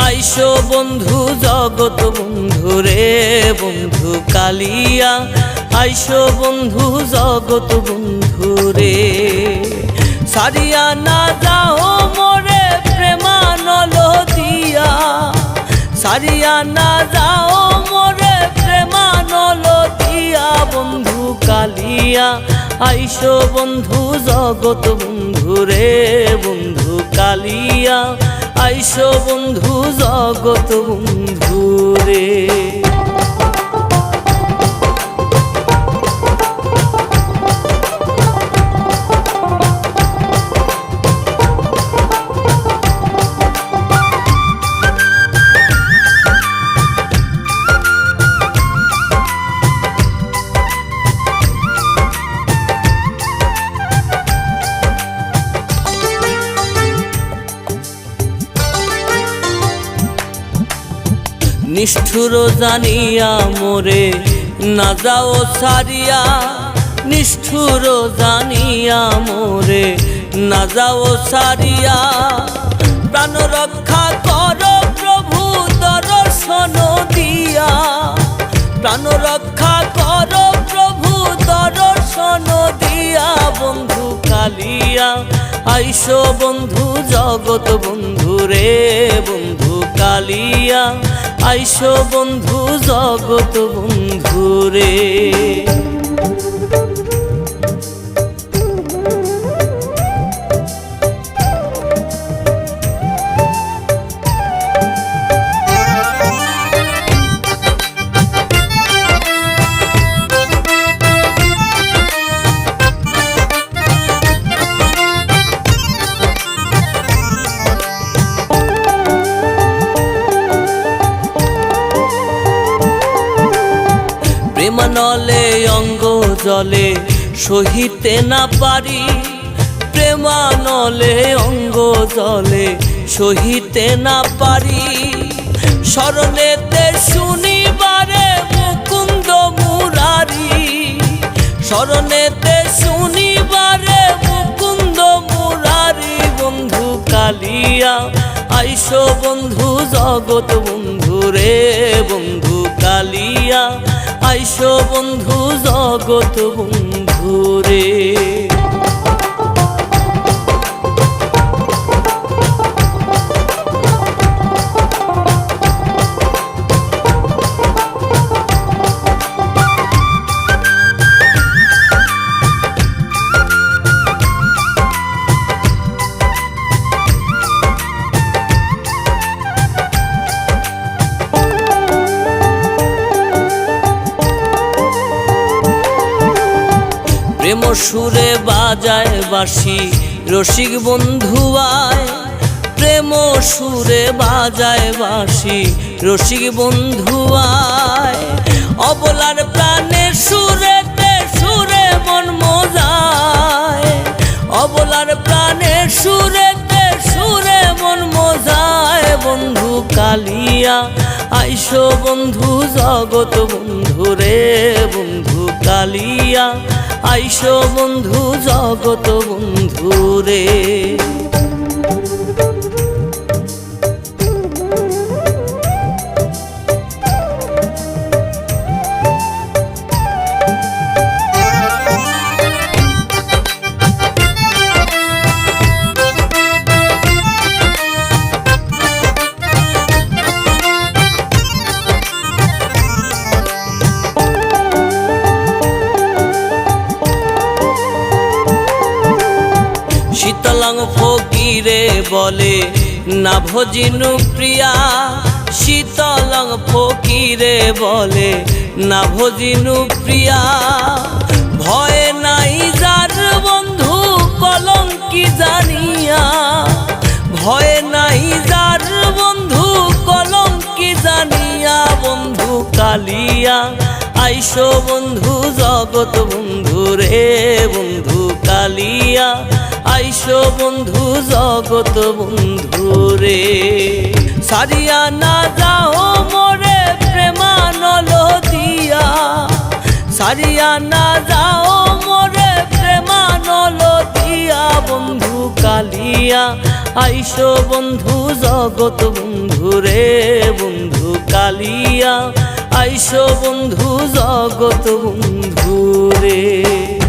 আইসো বন্ধু জগৎ বন্ধু রে বন্ধু কালিয়া, আইসো বন্ধু জগৎ বন্ধু রে। সারিয়া না যাও মোরে প্রেমানল দিয়া, সারিয়া না যাও মোরে প্রেমানল দিয়া বন্ধু কালিয়া, আইসো বন্ধু জগৎ বন্ধু রে বন্ধু কালিয়া, আইসো বন্ধু জগৎ বন্ধু রে। নিষ্ঠুর জানিয়া মোরে না যাও সারিয়া, নিষ্ঠুর জানিয়া মোরে না যাও সারিয়া, প্রাণ রক্ষা কর প্রভু দর্শন দিয়া, প্রাণ রক্ষা কর প্রভু দর্শন দিয়া বন্ধু কালিয়া, আইসো বন্ধু জগৎ বন্ধু রে বন্ধু কালিয়া, আইসো বন্ধু জগৎ বন্ধু রে। প্রেমানলে অঙ্গ জলে সহিতে না পারি, প্রেমানলে অঙ্গ জলে সহিতে না পারি, শরণেতে শুনিবারে মুকুন্দ মুরারি, শরণেতে শুনিবারে মুকুন্দ মুরারি বন্ধু কালিয়া, আইসো বন্ধু জগৎ বন্ধু রে বন্ধু কালিয়া, আইসো বন্ধু জগৎ বন্ধু রে। প্রেম সুরে বাজায় বাঁশি রসিক বন্ধু আয়, প্রেম সুরে বাজায় বাঁশি রসিক বন্ধু আয়, অবলার প্রাণের সুরেতে সুরে মন মজায়, অবলার প্রাণের সুরেতে সুরে মন মজায় বন্ধু কালিয়া, আইসো বন্ধু জগৎ বন্ধু রে বন্ধু কালিয়া, আইসো বন্ধু জগৎ বন্ধু রে। শীতলং ফকিরে বলে না ভজিনু প্রিয়া, শীতলং ফকিরে বলে না ভজিনু প্রিয়া, ভয় নাই যার বন্ধু কলঙ্কি জানিয়া, ভয় নাই যার বন্ধু কলঙ্কি জানিয়া বন্ধু কালিয়া, আইসো বন্ধু জগৎ বন্ধু রে বন্ধু কালিয়া, আইসো বন্ধু জগৎ বন্ধু রে। সারিয়া না যাও মোরে প্রেমানল দিয়া, সারিয়া না যাও মোরে প্রেমানল দিয়া বন্ধু কালিয়া আইসো বন্ধু জগৎ বন্ধু রে বন্ধু কালিয়া আইসো বন্ধু জগৎ বন্ধু রে।